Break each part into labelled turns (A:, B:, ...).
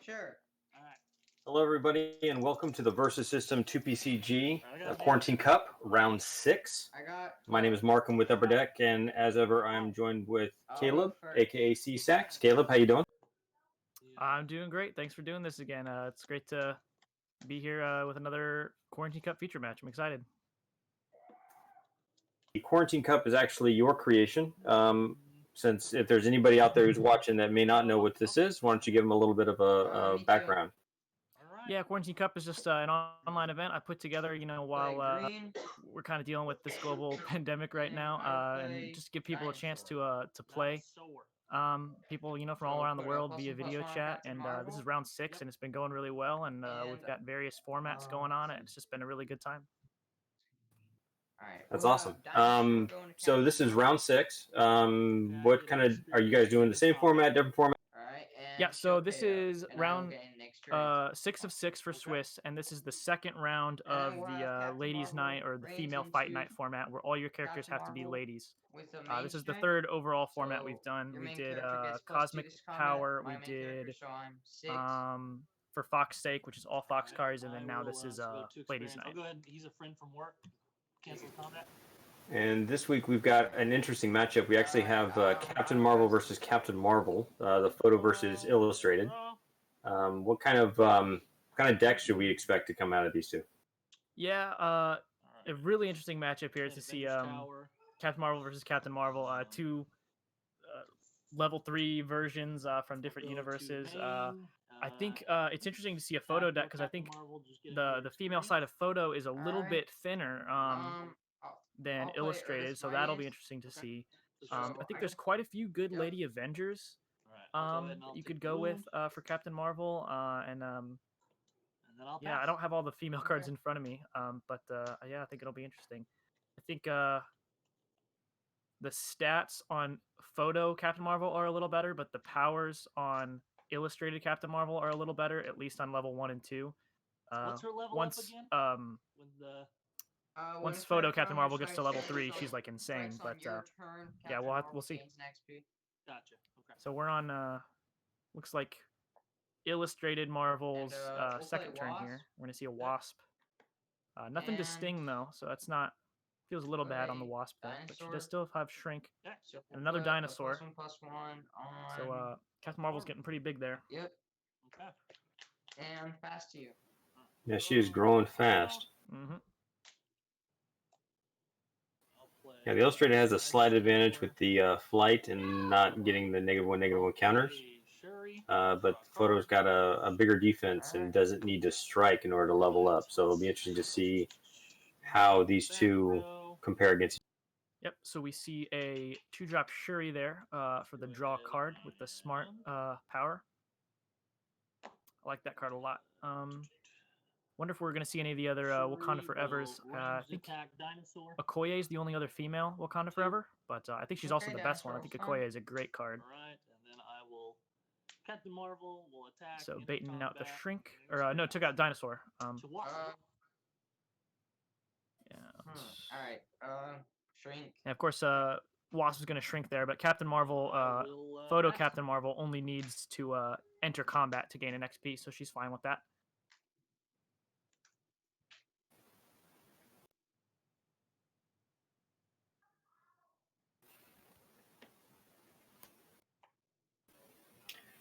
A: sure.
B: Hello, everybody, and welcome to the Versus System 2PCG Quarantine Cup, Round 6. My name is Mark. I'm with Upper Deck, and as ever, I'm joined with Caleb, a.k.a. C-Sax. Caleb, how you doing?
C: I'm doing great. Thanks for doing this again. It's great to be here with another Quarantine Cup feature match. I'm excited.
B: The Quarantine Cup is actually your creation. Since if there's anybody out there who's watching that may not know what this is, why don't you give them a little bit of a background?
C: Yeah, Quarantine Cup is just an online event I put together, while we're kind of dealing with this global pandemic right now, and just give people a chance to play. People, from all around the world via video chat, and this is round 6, and it's been going really well, and we've got various formats going on, and it's just been a really good time.
B: That's awesome. So this is round 6. What kind of are you guys doing? The same format, different format?
C: Yeah, so this is round 6 of 6 for Swiss, and this is the second round of the ladies' night or the female fight night format, where all your characters have to be ladies. This is the third overall format we've done. We did Cosmic Power, we did for Fox Stake, which is all Fox cards, and then now this is ladies' night.
D: I'll go ahead. He's a friend from work. Cancel combat.
B: And this week we've got an interesting matchup. We actually have Captain Marvel versus Captain Marvel, the photo versus illustrated. What kind of decks should we expect to come out of these two?
C: Yeah, a really interesting matchup here to see Captain Marvel versus Captain Marvel, two level 3 versions from different universes. I think it's interesting to see a photo deck because I think the female side of photo is a little bit thinner than illustrated, so that'll be interesting to see. I think there's quite a few good Lady Avengers you could go with for Captain Marvel, and yeah, I don't have all the female cards in front of me, but yeah, I think it'll be interesting. I think the stats on photo Captain Marvel are a little better, but the powers on illustrated Captain Marvel are a little better, at least on level 1 and 2.
D: What's her level
C: once,
D: up again?
C: Once photo Captain Marvel gets to level 3, she's like insane. But yeah, we'll see.
D: Gotcha. Okay.
C: So we're on looks like illustrated Marvel's second turn here. We're gonna see a Wasp. Nothing to sting though, so that's not feels a little bad on the Wasp deck, but she does still have Shrink and another dinosaur. So Captain Marvel's getting pretty big there.
A: Yep.
D: Okay.
A: And fast to you.
B: Yeah, she is growing fast.
C: Mm-hmm.
B: Yeah, the illustrated has a slight advantage with the flight and not getting the -1/-1 counters. But photo's got a bigger defense and doesn't need to strike in order to level up. So it'll be interesting to see how these two compare against.
C: Yep. So we see a 2-drop Shuri there for the draw card with the smart power. I like that card a lot. Wonder if we're going to see any of the other Wakanda Forevers. I think Okoye is the only other female Wakanda Forever, but I think she's also the best one. I think Okoye is a great card.
D: All right, and then I will Captain Marvel will attack.
C: So baiting out the Shrink, or no, took out Dinosaur.
D: To what?
C: Yeah.
A: All right. Shrink.
C: And of course, Wasp is going to shrink there, but Captain Marvel, photo Captain Marvel only needs to enter combat to gain an XP, so she's fine with that.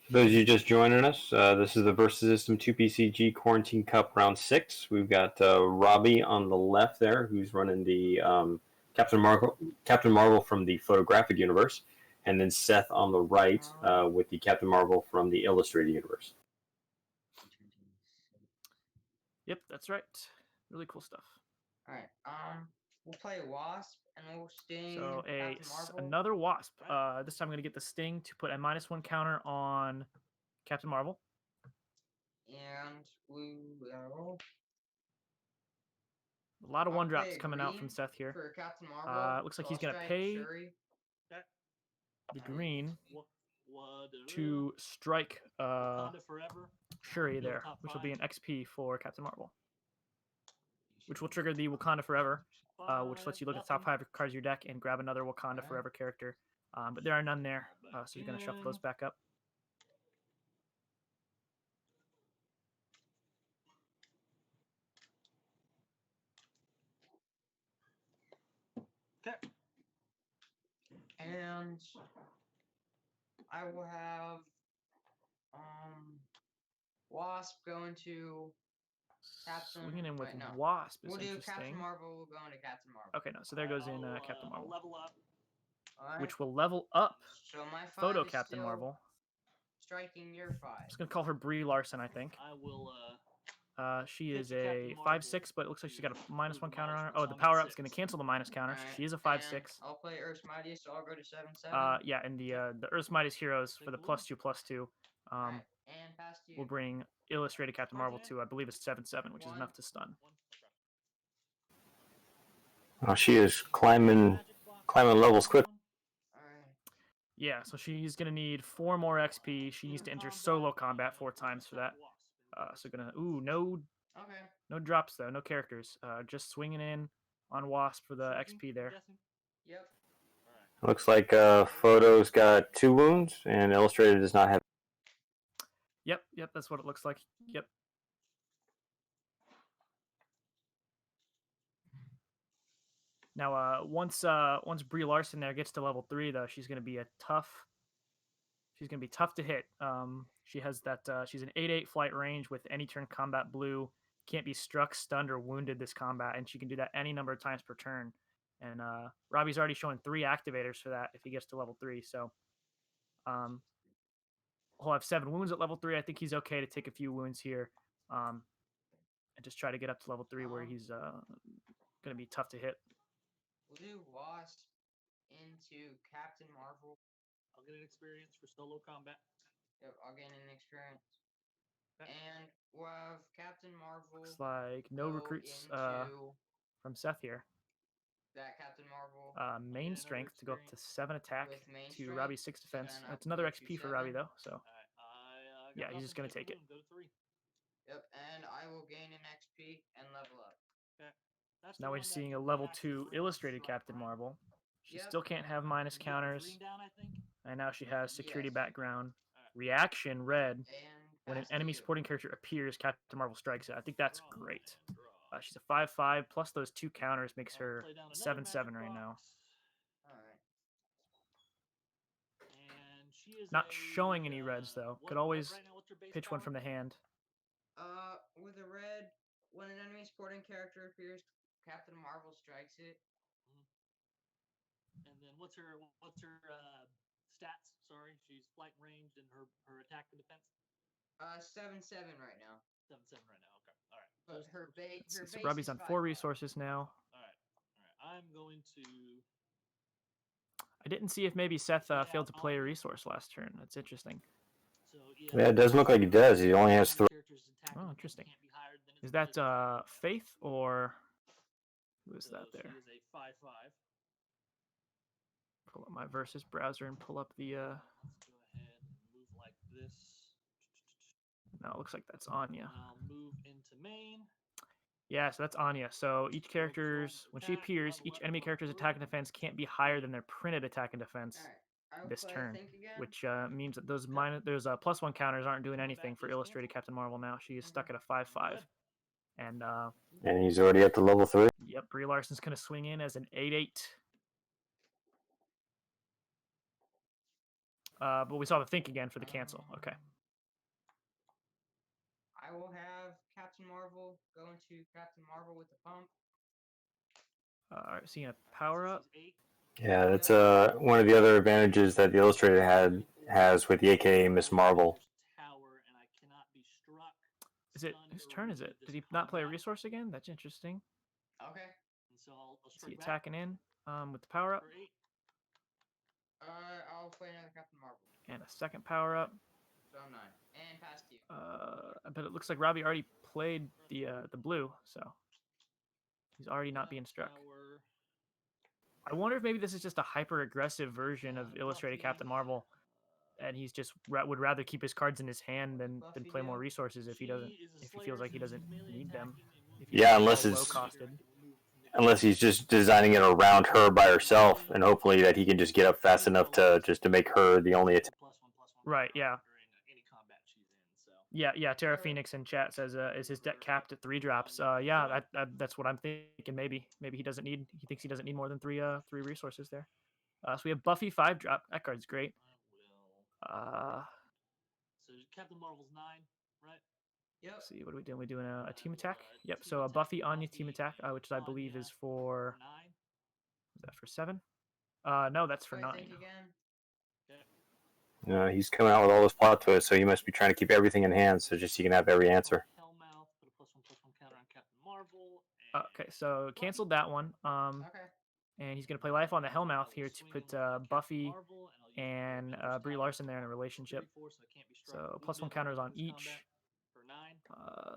B: For those of you just joining us, this is the Versus System 2PCG Quarantine Cup Round 6. We've got Robbie on the left there, who's running the Captain Marvel from the photographic universe, and then Seth on the right with the Captain Marvel from the illustrated universe.
C: Yep, that's right. Really cool stuff.
A: All right. We'll play Wasp and we'll sting.
C: So
A: Captain Marvel.
C: another Wasp. This time I'm going to get the sting to put a -1 counter on Captain Marvel.
A: And we will.
C: A lot of 1-drops coming out from Seth here.
A: For Captain Marvel.
C: Looks like he's going to pay the green to strike Shuri there, which will be an XP for Captain Marvel, which will trigger the Wakanda Forever, which lets you look at the top 5 cards of your deck and grab another Wakanda Forever character. But there are none there, so you're going to shuffle those back up.
D: Okay.
A: And I will have Wasp going to Captain.
C: Swinging in with
A: wait, no.
C: Wasp is
A: We'll do
C: interesting.
A: Captain Marvel. We'll go into Captain Marvel.
C: Okay, no, so there goes in
D: I'll,
C: Captain
D: I'll
C: Marvel,
D: level up.
A: Alright.
C: which will level up
A: So my 5
C: Photo
A: is
C: Captain
A: still
C: Marvel.
A: striking your 5.
C: I'm just gonna call her Brie Larson, I think.
D: I will.
C: She
D: Hit
C: is
D: the Captain
C: a
D: Marvel
C: 5/6, but it looks like she's got a
D: to
C: -1
D: move the
C: counter on her.
D: -1,
C: Oh,
D: so
C: the
D: I'm at
C: power up's
D: 6.
C: gonna cancel the minus counter. So
A: Alright,
C: she is a
A: and
C: 5/6.
A: I'll play Earth's Mightiest, so I'll go to 7/7.
C: Yeah, and the Earth's Mightiest Heroes for the +2/+2
A: Alright, and past you.
C: will bring Illustrated Captain Marvel
D: Cards
C: to, I believe, it's 7/7, which is
A: One.
C: enough to stun.
B: Oh, she is climbing levels quick.
A: Alright.
C: Yeah, so she's gonna need 4 more XP. She needs to enter solo combat 4 times for that. So gonna no
A: Okay.
C: drops though, no characters. Just swinging in on Wasp for the XP there.
A: Yep.
B: Looks like Photo's got 2 wounds, and Illustrated does not have.
C: Yep, that's what it looks like. Yep. Now, once Brie Larson there gets to level 3, though, she's gonna be tough to hit. She has that. She's an 8/8 flight range with any turn combat blue. Can't be struck, stunned, or wounded this combat, and she can do that any number of times per turn. And Robbie's already showing 3 activators for that if he gets to level 3. So, he'll have 7 wounds at level 3. I think he's okay to take a few wounds here, and just try to get up to level 3 where he's gonna be tough to hit.
A: We'll do Wasp into Captain Marvel.
D: I'll get an experience for solo combat.
A: Yep, I'll gain an experience. And we'll have Captain Marvel.
C: Looks like no
A: go
C: recruits
A: into
C: from Seth here.
A: that Captain Marvel.
C: Main
D: another
C: strength to go up to 7 attack
A: with main
C: to
A: strength,
C: Robbie's 6 defense.
A: then
C: That's
A: up
C: another
A: to
C: XP for Robbie
A: 7.
C: though. So
D: I
C: yeah, he's just gonna take it.
D: Go to 3.
A: Yep, and I will gain an XP and level up.
D: That's
C: now we're seeing a level 2 illustrated Captain Marvel. She
A: Yep.
C: still can't have minus counters,
D: Down, I think.
C: and now she has security
A: Yes.
C: background. Reaction red.
A: And
C: When an
A: past
C: enemy
A: you.
C: supporting character appears, Captain Marvel strikes it. I think that's great. She's a 5/5 plus those 2 counters makes her 7/7 right now.
A: Alright.
D: And she is
C: Not showing any reds though. Could always pitch one from the hand.
A: With a red, when an enemy supporting character appears, Captain Marvel strikes it.
D: And then what's her stats? Sorry, she's flight ranged and her attack and defense.
A: 7/7 right now.
D: 7/7 right now. Okay, all right.
A: But her base.
C: So
A: Her base
C: Robbie's
A: is
C: on 4
A: 5/5.
C: resources now.
D: All right. I'm going to.
C: I didn't see if maybe Seth failed to play a resource last turn. That's interesting.
D: So
B: Yeah, it does look like he does. He only has 3.
C: Oh, interesting. Is that Faith or who is that there?
D: She is a 5/5.
C: Pull up my versus browser and pull up the.
D: Let's go ahead and move like this.
C: No, it looks like that's Anya.
D: I'll move into main.
C: Yeah, so that's Anya. So each character's when she appears, each enemy character's attack and defense can't be higher than their printed attack and defense
A: Alright. I will
C: this
A: play
C: turn,
A: Think again.
C: which means that those +1 counters aren't doing anything for Illustrated Captain Marvel now. She is stuck at a 5/5, and
B: And he's already up to level 3.
C: yep, Brie Larson's gonna swing in as an 8/8. But we saw the Think again for the cancel. Okay.
A: I will have Captain Marvel go into Captain Marvel with the pump.
C: All right, seeing a power up.
D: She's 8.
B: Yeah, that's one of the other advantages that the Illustrated has with the AKA Miss Marvel.
D: Tower, and I cannot be struck.
C: Is it
D: stunned,
C: whose
D: or
C: turn is
D: wounded
C: it?
D: this
C: Did he not play a
D: combat.
C: resource again? That's interesting.
A: Okay.
D: And so I'll
C: Is
D: strike
C: he
D: back
C: attacking in with the power up
D: for 8.
A: I'll play another Captain Marvel.
C: and a second power up?
A: So 9. And past you.
C: But it looks like Robbie already played the blue, so he's already not being struck.
D: Tower.
C: I wonder if maybe this is just a hyper aggressive version of Illustrated Captain Marvel, and he's just would rather keep his cards in his hand than play more resources if he doesn't, if he feels like he doesn't need them. If he's
B: Yeah,
C: so
B: unless
C: low
B: it's-
C: costed.
B: Unless he's just designing it around her by herself, and hopefully that he can just get up fast enough to make her the only attack.
D: +1/+1
C: Right, yeah.
D: during any combat she's in. So
C: Yeah. Terra
A: Alright.
C: Phoenix in chat says, "Is his deck capped at 3 drops?" Yeah, that's what I'm thinking. Maybe he doesn't need. He thinks he doesn't need more than three resources there. So we have Buffy 5 drop. That card's great.
D: I will. So Captain Marvel's 9, right?
A: Yep.
C: Let's see, what are we doing? We're doing a team
D: will,
C: attack. Yep.
D: team
C: So a
D: attack,
C: Buffy Anya team
D: Buffy,
C: attack, which I believe
D: Anya
C: is for
D: 9.
C: is that for 7? No, that's for
A: I
C: 9.
A: think again.
B: He's coming out with all those plot twists, so he must be trying to keep everything in hand, so just he can have every answer.
D: Hellmouth, put a +1/+1 counter on Captain Marvel.
C: Okay, so canceled that one.
A: Okay.
C: And he's gonna play Life on the Hellmouth here to put Buffy and Brie Larson there in a relationship. So +1 counters on each.
D: For 9.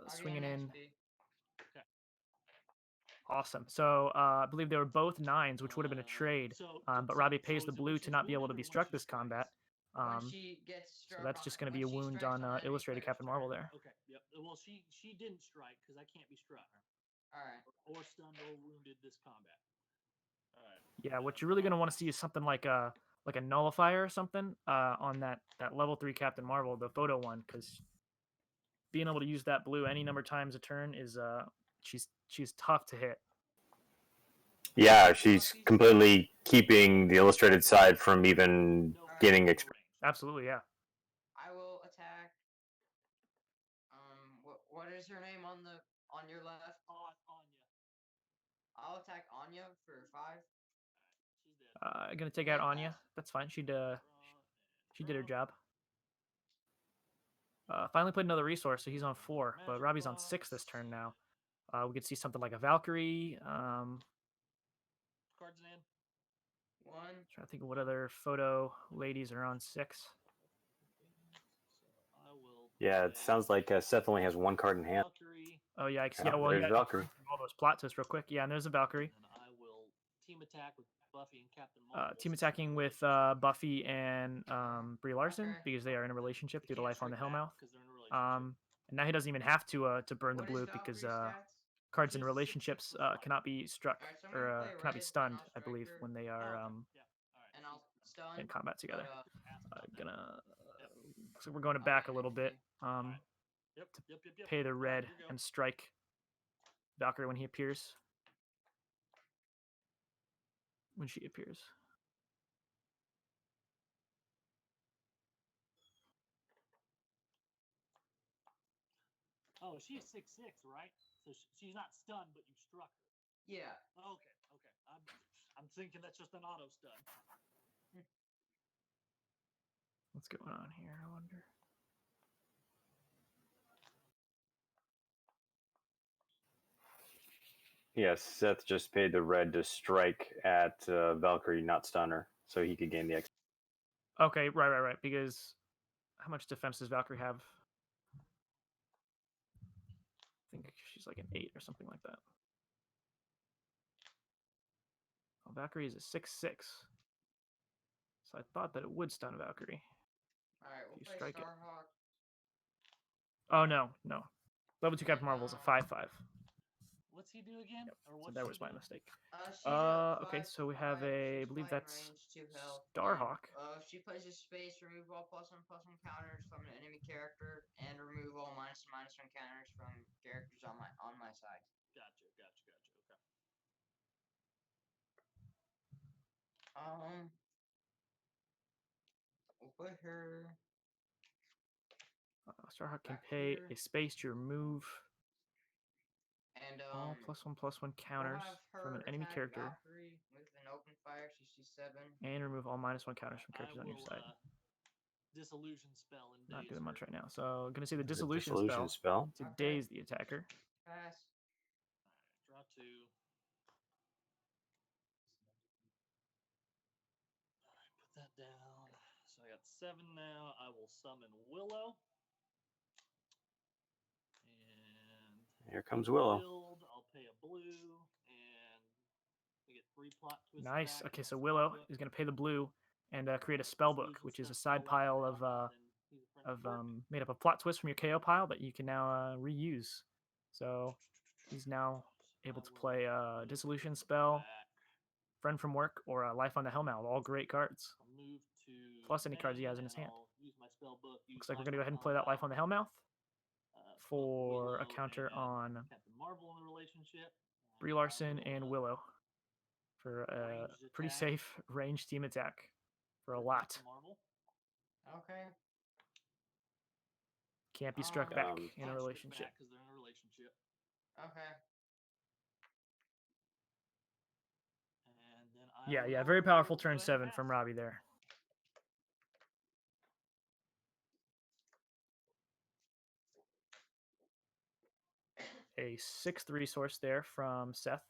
C: Swinging in.
A: XP.
C: Awesome. So I believe they were both 9s, which would have been a trade. But Robbie pays the blue to not be able to be struck this combat.
A: When she gets
C: So
A: struck
C: that's
A: on-
C: just going to be
A: when
C: a
A: she
C: wound
A: strikes
C: on
A: the enemy
C: Illustrated
A: player's
C: Captain Marvel
A: turn.
C: there.
D: Okay. Yep. Well, she didn't strike because I can't be struck
A: Alright.
D: or stunned or wounded this combat. All right.
C: Yeah, what you're really going to want to see is something like a nullifier or something on that level 3 Captain Marvel, the photo one, because being able to use that blue any number of times a turn is she's tough to hit.
B: Yeah, she's completely keeping the illustrated side from even getting experience.
C: Absolutely, yeah.
A: I will attack. What is her name on your left?
D: Anya.
A: I'll attack Anya for 5.
D: She's dead.
C: Gonna take out Anya. That's fine. She did her job. Finally played another resource, so he's on 4, but Robbie's on 6 this turn now. We could see something like a Valkyrie.
D: Cards in.
A: 1.
C: Trying to think of what other photo ladies are on 6.
D: I will.
B: Yeah, it sounds like Seth only has 1 card in hand.
D: Valkyrie.
C: Oh yeah,
B: There's Valkyrie.
C: All those plot twists real quick. Yeah, and there's a Valkyrie.
D: And I will team attack with Buffy and Captain Marvel.
C: Team attacking with Buffy and Brie Larson because they are in a relationship due to Life on the Hellmouth. And now he doesn't even have to burn the
A: What is
C: blue because
A: Valkyrie's stats?
C: cards in relationships cannot be struck
A: Alright, so I'm gonna
C: or
A: play
C: cannot be
A: red,
C: stunned,
A: and I'll
C: I believe,
A: strike her.
C: when they are
A: And I'll stun.
C: in combat together.
A: But,
C: Gonna so we're going to back a little bit.
D: Yep.
C: Pay the red and strike Valkyrie when he appears. When she appears.
D: Oh, she's 6'6", right? So she's not stunned, but you struck her.
A: yeah.
D: Okay. I'm thinking that's just an auto stun.
C: What's going on here? I wonder.
B: Yes, Seth just paid the red to strike at Valkyrie, not stun her, so he could gain the X.
C: Okay, right. Because how much defense does Valkyrie have? I think she's like an 8 or something like that. Oh, Valkyrie is a 6/6. So I thought that it would stun Valkyrie.
A: Alright, we'll
C: You
A: play
C: strike it.
A: Starhawk.
C: Oh no. Level 2 Captain Marvel is a 5/5.
D: What's he do again?
C: Yep.
D: Or
C: So
D: what's
C: that
D: she
C: was my
D: do?
C: mistake.
A: She's a
C: Okay, so we have
A: 5/5,
C: I
A: she's
C: believe
A: flight
C: that's
A: range, 2 health.
C: Starhawk.
A: If she plays a space, remove all +1/+1 counters from an enemy character, and remove all -1/-1 counters from characters on my side.
D: Gotcha. Okay.
A: We'll put her.
C: Starhawk can
A: Back
C: pay
A: here.
C: a space to remove
A: And
C: all +1/+1 counters from an enemy character
A: Valkyrie with an open fire, CC 7.
C: and remove all -1 counters from characters on your side.
D: Disillusion spell and
C: Not
D: daze
C: doing much
D: her.
C: right now. So I'm gonna see the
B: The
C: dissolution
B: dissolution spell.
C: to
A: Okay.
C: daze the attacker.
A: Pass.
D: Draw 2. Alright, put that down. So I got 7 now. I will summon Willow. And
B: Here comes Willow.
D: build, I'll pay a blue, and we get 3 plot twists.
C: Nice.
D: back
C: Okay,
D: and
C: so
D: a
C: Willow
D: spell book.
C: is gonna pay the blue and create a spell book, which is a side pile of made up of plot twists from your KO pile that you can now reuse. So he's now able to play a dissolution spell, friend from work, or a Life on the Hellmouth. All great cards.
D: I'll move to
C: Plus any cards he has in
D: main,
C: his hand.
D: and I'll use my spell book, use
C: Looks like we're
D: Life
C: gonna go
D: on
C: ahead and
D: the
C: play that Life
D: Hellmouth.
C: on the Hellmouth. for a
D: Willow
C: counter
D: and
C: on
D: Captain Marvel in a relationship.
C: Brie
D: I
C: Larson
D: will,
C: and Willow for a
D: ranged
C: pretty
D: attack.
C: safe range team attack for a
D: for
C: lot.
D: Captain Marvel.
A: Okay.
C: Can't be struck back in a
D: Can't strip
C: relationship.
D: back 'cause they're in a relationship.
A: Okay.
D: And then
C: Yeah, very powerful turn 7 from Robbie there. A 6th resource there from Seth.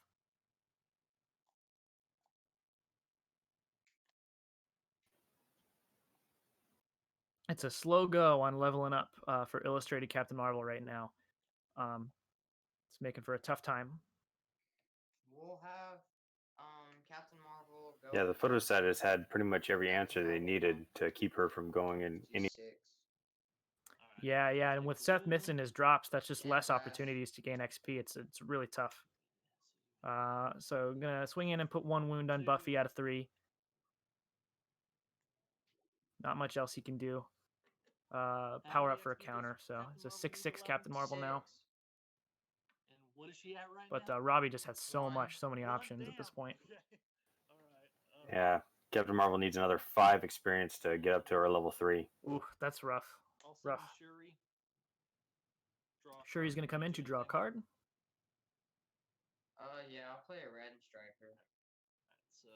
C: It's a slow go on leveling up for Illustrated Captain Marvel right now. It's making for a tough time.
A: We'll have Captain Marvel go.
B: Yeah, the photo set has had pretty much every answer they needed to keep her from going in any.
A: D6.
C: Yeah, and with Seth missing his drops, that's just
A: Yeah,
C: less
A: pass.
C: opportunities to gain XP. It's really tough. So I'm gonna swing in and put 1 wound on Buffy out of 3. Not much else he can do. Power up for a counter, so it's a 6/6 Captain Marvel now.
D: And what is she at right
C: But
D: now?
C: Robbie just has so
A: One.
C: many
D: One?
C: options at this
D: Damn.
C: point.
D: Okay. All right.
B: Yeah, Captain Marvel needs another 5 experience to get up to her level 3.
C: Ooh, that's rough.
D: I'll
C: Rough.
D: summon Shuri. Draw a
C: Sure, he's
D: card,
C: gonna come in to
D: do
C: draw a
D: anything.
C: card.
A: Yeah, I'll play a red striker.
D: So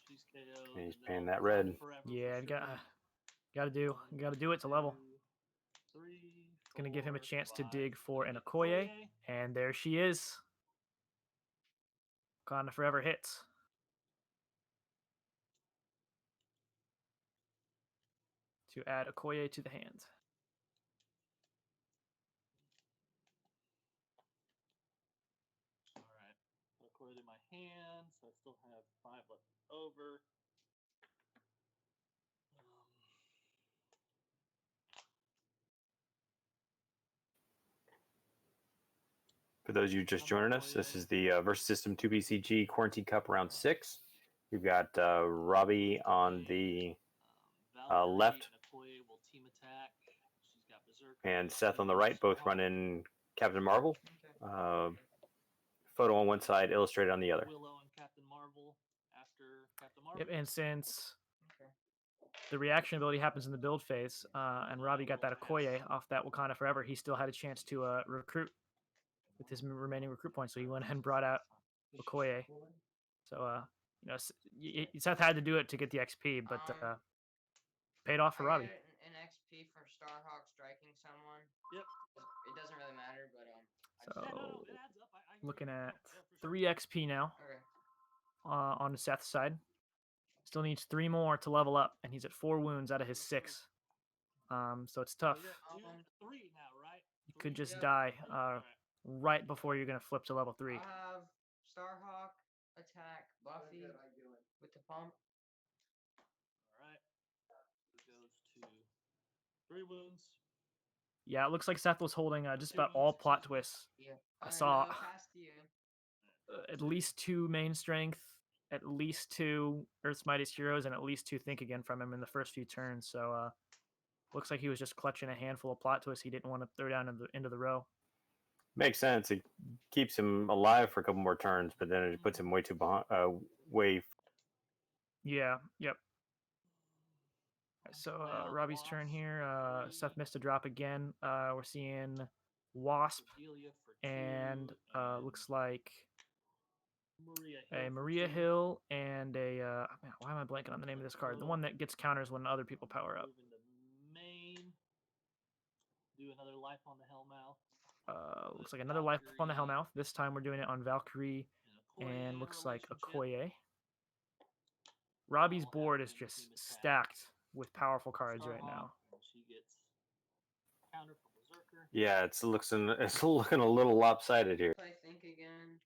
D: she's KO'd.
B: And he's
D: and then
B: paying
D: I'll
B: that
D: play
B: red.
D: forever for
C: Yeah,
D: Shuri.
C: gotta do it to level.
D: 2, 3,
C: It's gonna give him a
D: 4,
C: chance to
D: 5.
C: dig for
D: Gonna
C: an
D: get
C: Okoye, and there she is. Wakanda Forever hits. To add Okoye to the hand.
D: All right. Put Okoye in my hand, so I still have 5 left over.
B: For those of you just joining us, this is the Versus System 2BCG Quarantine Cup Round 6. We've got Robbie on the
D: Valkyrie
B: left
D: and Okoye will team attack. She's got Berserker.
B: and Seth on the right, both running Captain Marvel.
A: Okay.
B: Photo on one side, illustrated on the other.
D: Willow and Captain Marvel after Captain Marvel.
C: Yep, and since
A: Okay.
C: the reaction ability happens in the build phase, and Robbie got that Okoye off that Wakanda Forever, he still had a chance to recruit with his remaining recruit points, so he went ahead and brought out Okoye. So, Seth had to do it to get the XP, but paid off for
A: I
C: Robbie.
A: get an XP for Starhawk striking someone.
D: Yep.
A: It doesn't really matter, but
C: So,
D: Yeah, no, it adds up. I
C: looking at
D: yeah, for sure.
C: 3 XP now
A: Okay.
C: on the Seth side. Still needs 3 more to level up, and he's at 4 wounds out of his 6. So it's
D: So
C: tough.
D: you're at 3 now, right?
C: You could just
A: Yep.
C: die
D: Alright.
C: right before you're going to flip to level 3.
A: I have Starhawk attack Buffy with the pump.
D: Alright. It goes to 3 wounds.
C: Yeah, it looks like Seth was holding just about all plot twists.
A: Yeah.
C: I saw
A: No, past you.
C: at least 2 main strength, at least 2 Earth's Mightiest Heroes, and at least 2 Think Again from him in the first few turns. So looks like he was just clutching a handful of plot twists he didn't want to throw down into the row.
B: Makes sense. It keeps him alive for a couple more turns, but then it puts him way too behind.
C: Yeah, yep. So Robbie's turn here. Seth missed a drop again. We're seeing Wasp
D: Cordelia for
C: and
D: 2,
C: looks like
D: Maria
C: a
D: Hill for
C: Maria
D: 2.
C: Hill and a man, why am I blanking on the name of this card? The one that gets counters when other people power up.
D: Move into main. Do another life on the Hellmouth.
C: Looks like another life on the Hellmouth. This time we're doing it on Valkyrie and looks like Okoye. Robbie's board is just stacked with powerful cards right now.
D: She gets counter for Berserker.
B: Yeah, it's looking a little lopsided here.
A: Play Think Again.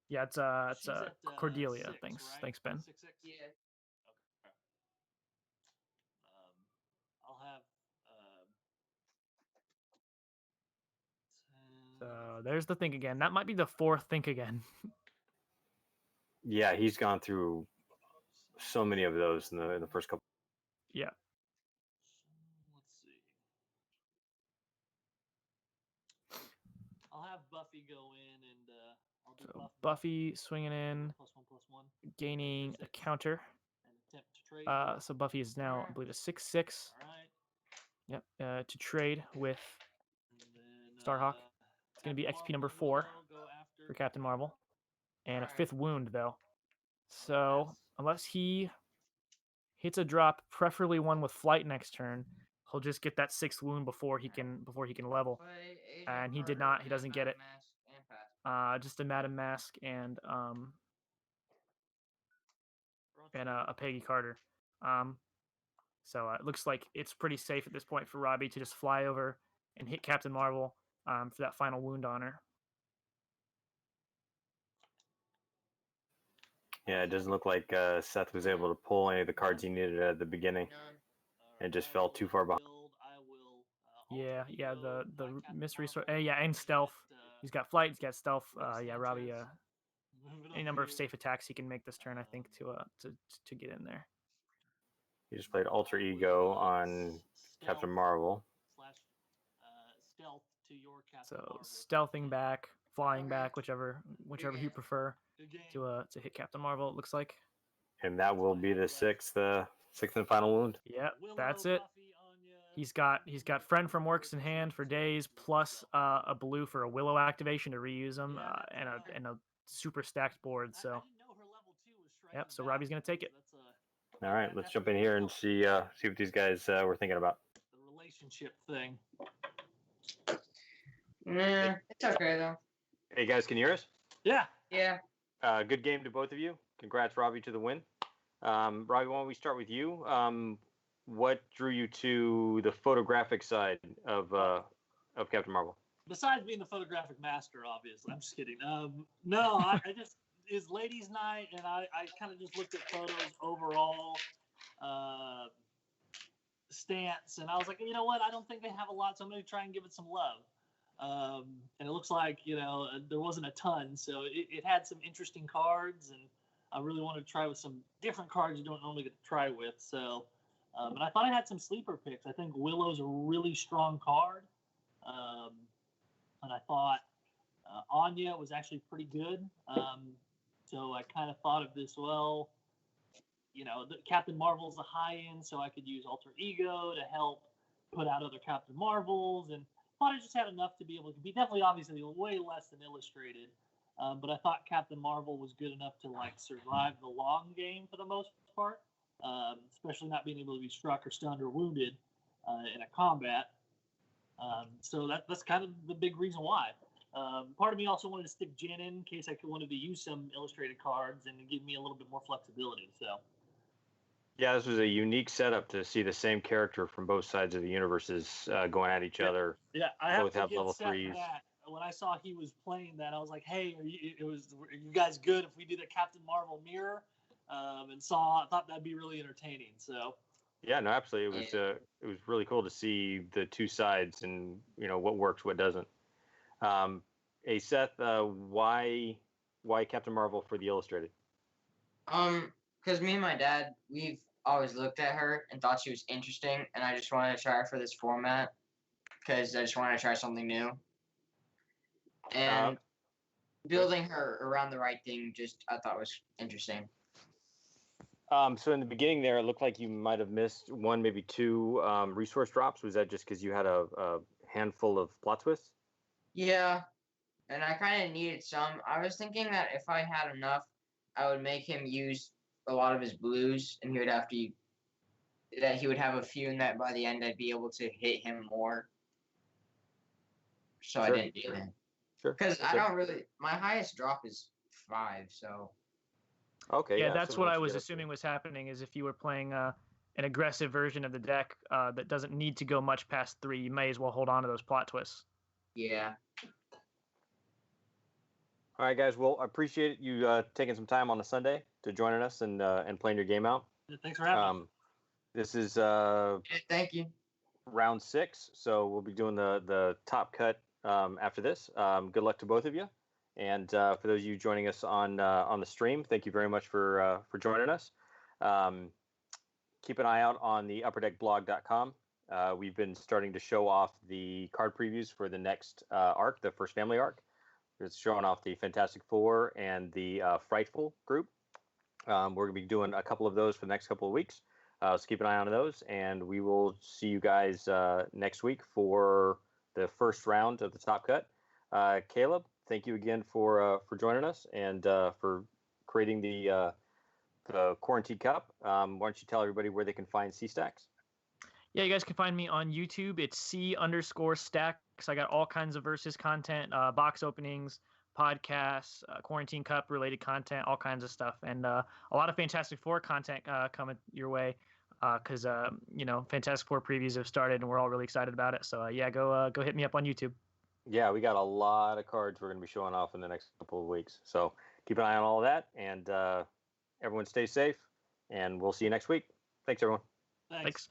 C: Yeah, it's
D: She's at,
C: Cordelia.
D: 6,
C: Thanks,
D: right?
C: thanks, Ben.
D: 6/6?
A: Yeah.
D: Okay. I'll have 10.
C: So there's the Think Again. That might be the 4th Think Again.
B: Yeah, he's gone through so many of those in the first couple.
C: Yeah.
D: Let's see. have Buffy go in, and I'll do
C: So
D: buff
C: Buffy swinging in,
D: +1/+1,
C: gaining a
D: 6,
C: counter.
D: and attempt to trade.
C: So Buffy is now, I believe, a 6/6.
D: All right.
C: Yep. To trade with
D: And then,
C: Starhawk. It's going to be
D: Captain
C: XP number
D: Marvel and
C: 4
D: Willow go after.
C: for Captain Marvel, and a
A: Alright.
C: 5th wound though. So unless he hits a drop, preferably one with flight next turn, he'll just get that 6th wound before he can level.
A: Play Agent
C: And he did
A: Carter
C: not. He
A: and
C: doesn't get it.
A: Madam Mask and pass.
C: Just a Madam Mask and a Peggy Carter. So it looks like it's pretty safe at this point for Robbie to just fly over and hit Captain Marvel for that final wound on her.
B: Yeah, it doesn't look like Seth was able to pull any of the cards he needed at the beginning.
A: None.
B: It just fell too far behind.
C: Yeah, the miss resource. Yeah, and stealth. He's got flight. He's got stealth. Yeah, Robbie. Any number of safe attacks he can make this turn, I think, to get in there.
B: He just played Alter Ego on Captain Marvel.
D: Stealth to your Captain
C: So
D: Marvel.
C: stealthing back, flying
A: Okay.
C: back, whichever you prefer
D: Good game.
C: to hit Captain Marvel. It looks like.
B: And that will be the sixth and final wound.
C: Yep,
D: Willow,
C: that's it.
D: Buffy, Anya,
C: He's got friend from works in hand for days, plus a blue for a Willow activation to reuse them, and a super stacked board.
D: I
C: So
D: didn't know her level 2 was striking
C: yep, so
D: back.
C: Robbie's gonna take it.
D: That's
B: All right, let's jump in here and see what these guys were thinking about.
D: the relationship thing.
A: Nah, it's okay though.
B: Hey guys, can you hear us?
D: Yeah.
A: Yeah.
B: Good game to both of you. Congrats, Robbie, to the win. Robbie, why don't we start with you? What drew you to the photographic side of Captain Marvel?
D: Besides being the photographic master, obviously. I'm just kidding. No, I just it's ladies' night, and I kind of just looked at photos overall stance, and I was like, you know what? I don't think they have a lot, so I'm going to try and give it some love. And it looks like, there wasn't a ton, so it had some interesting cards, and I really wanted to try with some different cards you don't normally get to try with. So, and I thought I had some sleeper picks. I think Willow's a really strong card. And I thought Anya was actually pretty good. So I kind of thought of this, well, Captain Marvel's a high end, so I could use Alter Ego to help put out other Captain Marvels, and thought I just had enough to be able to be definitely, obviously, way less than Illustrated. But I thought Captain Marvel was good enough to survive the long game for the most part, especially not being able to be struck or stunned or wounded in a combat. So that's kind of the big reason why. Part of me also wanted to stick Jen in case I wanted to use some Illustrated cards and give me a little bit more flexibility. So.
B: Yeah, this was a unique setup to see the same character from both sides of the universes going at each other.
D: Yeah, I have
B: both
D: to
B: have
D: give
B: level
D: Seth
B: 3s.
D: that. When I saw he was playing that, I was like, "Hey, are you guys good if we do the Captain Marvel mirror?" And I thought that'd be really entertaining. So.
B: Yeah, no, absolutely. It was really cool to see the two sides and what works, what doesn't. Hey Seth, why Captain Marvel for the Illustrated?
A: Because me and my dad, we've always looked at her and thought she was interesting, and I just wanted to try her for this format because I just wanted to try something new. And building her around the right thing, I thought was interesting.
B: So in the beginning there, it looked like you might have missed one, maybe two resource drops. Was that just because you had a handful of plot twists?
A: Yeah, and I kind of needed some. I was thinking that if I had enough, I would make him use a lot of his blues, and he would have a few, and that by the end I'd be able to hit him more. So sure, I didn't do that. Sure. Because I don't really. My highest drop is 5, so.
B: Okay.
C: Yeah, that's what I was assuming was happening. Is if you were playing an aggressive version of the deck that doesn't need to go much past 3, you may as well hold on to those plot twists.
A: Yeah.
B: All right, guys. Well, I appreciate you taking some time on a Sunday to joining us and playing your game out.
D: Thanks for having me.
B: This is
A: thank you.
B: Round 6, so we'll be doing the top cut after this. Good luck to both of you, and for those of you joining us on the stream, thank you very much for joining us. Keep an eye out on the upperdeckblog.com we've been starting to show off the card previews for the next arc, the First Family arc. It's showing off the Fantastic Four and the Frightful group. We're going to be doing a couple of those for the next couple of weeks. So keep an eye on those, and we will see you guys next week for the first round of the Top Cut. Caleb, thank you again for joining us and for creating the Quarantine Cup. Why don't you tell everybody where they can find C-Stacks?
C: Yeah, you guys can find me on YouTube. It's C_Stacks. I got all kinds of versus content, box openings, podcasts, Quarantine Cup related content, all kinds of stuff, and a lot of Fantastic Four content coming your way because Fantastic Four previews have started and we're all really excited about it. So yeah, go hit me up on YouTube.
B: Yeah, we got a lot of cards we're going to be showing off in the next couple of weeks. So keep an eye on all of that, and everyone stay safe, and we'll see you next week. Thanks, everyone.
C: Thanks.